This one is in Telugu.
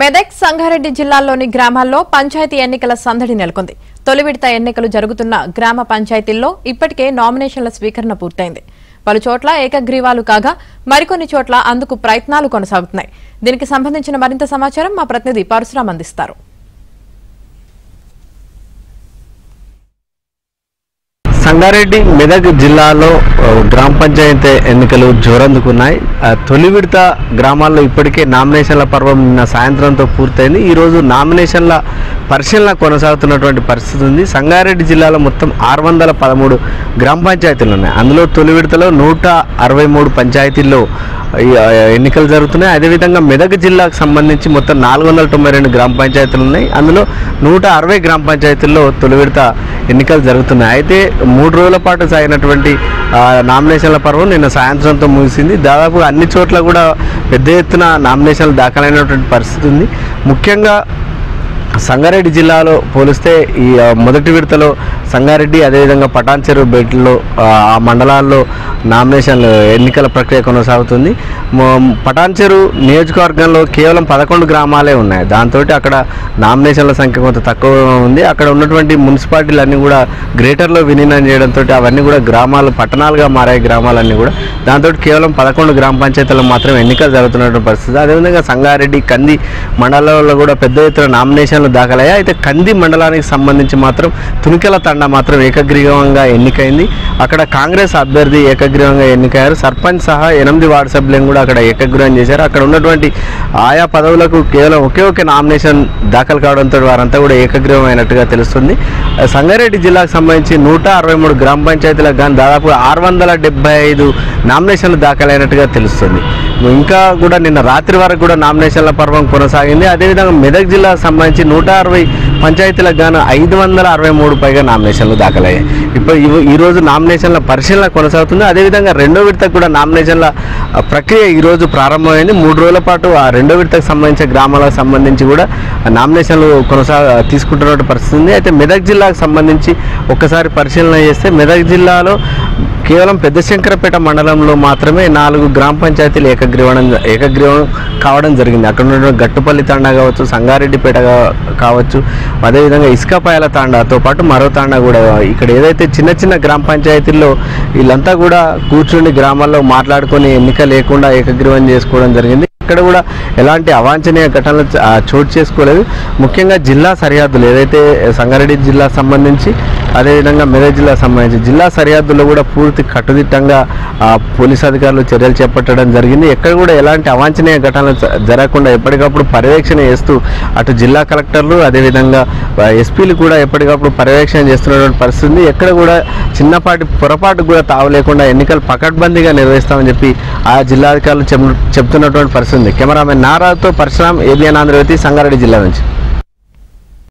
మెదక్ సంగారెడ్డి జిల్లాల్లోని గ్రామాల్లో పంచాయతీ ఎన్నికల సందడి నెలకొంది. తొలి విడత ఎన్నికలు జరుగుతున్న గ్రామ పంచాయతీల్లో ఇప్పటికే నామినేషన్ల స్వీకరణ పూర్తయింది. పలు చోట్ల ఏకగ్రీవాలు కాగా మరికొన్ని చోట్ల అందుకు ప్రయత్నాలు కొనసాగుతున్నాయి. దీనికి సంబంధించిన మరింత సమాచారం మా ప్రతినిధి పరశురాం అందిస్తారు. సంగారెడ్డి మెదక్ జిల్లాలో గ్రామ పంచాయతీ ఎన్నికలు జోరందుకున్నాయి. తొలి విడత గ్రామాల్లో ఇప్పటికే నామినేషన్ల పర్వం నిన్న సాయంత్రంతో పూర్తయింది. ఈరోజు నామినేషన్ల పరిశీలన కొనసాగుతున్నటువంటి పరిస్థితి ఉంది. సంగారెడ్డి జిల్లాలో మొత్తం 613 గ్రామ పంచాయతీలు ఉన్నాయి. అందులో తొలి విడతలో 163 పంచాయతీల్లో ఎన్నికలు జరుగుతున్నాయి. అదేవిధంగా మెదక్ జిల్లాకు సంబంధించి మొత్తం 492 గ్రామ పంచాయతీలు ఉన్నాయి. అందులో 160 గ్రామ పంచాయతీల్లో తొలి విడత ఎన్నికలు జరుగుతున్నాయి. అయితే 3 రోజుల పాటు సాగినటువంటి నామినేషన్ల పర్వం నిన్న సాయంత్రంతో ముగిసింది. దాదాపు అన్ని చోట్ల కూడా పెద్ద ఎత్తున నామినేషన్లు దాఖలైనటువంటి పరిస్థితి ఉంది. ముఖ్యంగా సంగారెడ్డి జిల్లాలో పోలిస్తే ఈ మొదటి విడతలో సంగారెడ్డి అదేవిధంగా పటాన్ చెరువు బెల్ట్లో ఆ మండలాల్లో నామినేషన్లు ఎన్నికల ప్రక్రియ కొనసాగుతుంది. పటాన్ చెరువు నియోజకవర్గంలో కేవలం 11 గ్రామాలే ఉన్నాయి. దాంతో అక్కడ నామినేషన్ల సంఖ్య కొంత తక్కువ ఉంది. అక్కడ ఉన్నటువంటి మున్సిపాలిటీలన్నీ కూడా గ్రేటర్లో విలీనం చేయడంతో అవన్నీ కూడా గ్రామాలు పట్టణాలుగా మారాయి. గ్రామాలన్నీ కూడా దాంతో కేవలం 11 గ్రామ పంచాయతీల్లో మాత్రం ఎన్నికలు జరుగుతున్నటువంటి పరిస్థితి. అదేవిధంగా సంగారెడ్డి కంది మండలాల్లో కూడా పెద్ద ఎత్తున నామినేషన్లు దాఖలయ్యాయి. అయితే కంది మండలానికి సంబంధించి మాత్రం తునికెల తండా మాత్రం ఏకగ్రీవంగా ఎన్నికైంది. అక్కడ కాంగ్రెస్ అభ్యర్థి ఏకగ్రీవంగా ఎన్నికయ్యారు. సర్పంచ్ సహా 8 వార్డు సభ్యులను కూడా అక్కడ ఏకగ్రీవం చేశారు. అక్కడ ఉన్నటువంటి ఆయా పదవులకు కేవలం ఒకే నామినేషన్ దాఖలు కావడంతో వారంతా కూడా ఏకగ్రీవం అయినట్టుగా తెలుస్తుంది. సంగారెడ్డి జిల్లాకు సంబంధించి 163 గ్రామ పంచాయతీలకు కానీ దాదాపు 675 నామినేషన్లు దాఖలైనట్టుగా తెలుస్తుంది. ఇంకా కూడా నిన్న రాత్రి వరకు కూడా నామినేషన్ల పర్వం కొనసాగింది. అదేవిధంగా మెదక్ జిల్లాకు సంబంధించి 160 పంచాయతీలకు గాను 563 పైగా నామినేషన్లు దాఖలయ్యాయి. ఇప్పుడు ఈరోజు నామినేషన్ల పరిశీలన కొనసాగుతుంది. అదేవిధంగా రెండో విడతకు కూడా నామినేషన్ల ప్రక్రియ ఈరోజు ప్రారంభమైంది. 3 రోజుల పాటు ఆ రెండో విడతకు సంబంధించిన గ్రామాలకు సంబంధించి కూడా నామినేషన్లు తీసుకుంటున్న పరిస్థితి ఉంది. అయితే మెదక్ జిల్లాకు సంబంధించి ఒక్కసారి పరిశీలన చేస్తే మెదక్ జిల్లాలో కేవలం పెద్ద శంకరపేట మండలంలో మాత్రమే 4 గ్రామ పంచాయతీలు ఏకగ్రీవం కావడం జరిగింది. అక్కడ ఉన్న గట్టుపల్లి తాండా కావచ్చు, సంగారెడ్డిపేట కావచ్చు, అదేవిధంగా ఇసుకపాయల తాండాతో పాటు మరో తాండా కూడా ఇక్కడ ఏదైతే చిన్న గ్రామ పంచాయతీల్లో వీళ్ళంతా కూడా కూర్చుని గ్రామాల్లో మాట్లాడుకొని ఎన్నిక లేకుండా ఏకగ్రీవం చేసుకోవడం జరిగింది. ఇక్కడ కూడా ఎలాంటి అవాంఛనీయ ఘటనలు చోటు చేసుకోలేదు. ముఖ్యంగా జిల్లా సరిహద్దులు ఏదైతే సంగారెడ్డి జిల్లా సంబంధించి అదేవిధంగా మెదక్ జిల్లా సంబంధించి జిల్లా సరిహద్దుల్లో కూడా పూర్తి కట్టుదిట్టంగా పోలీసు అధికారులు చర్యలు చేపట్టడం జరిగింది. ఎక్కడ కూడా ఎలాంటి అవాంఛనీయ ఘటనలు జరగకుండా ఎప్పటికప్పుడు పర్యవేక్షణ చేస్తూ అటు జిల్లా కలెక్టర్లు అదేవిధంగా ఎస్పీలు కూడా ఎప్పటికప్పుడు పర్యవేక్షణ చేస్తున్నటువంటి పరిస్థితి. ఎక్కడ కూడా చిన్నపాటి పొరపాటు కూడా తావు లేకుండా ఎన్నికలు పకడ్బందీగా నిర్వహిస్తామని చెప్పి ఆ జిల్లాధికారులు చెప్తున్నటువంటి పరిస్థితి ఉంది. కెమెరామెన్ నారాజుతో పరశురాం, ఏబిఎన్ ఆంధ్రజ్యోతి, సంగారెడ్డి జిల్లా నుంచి.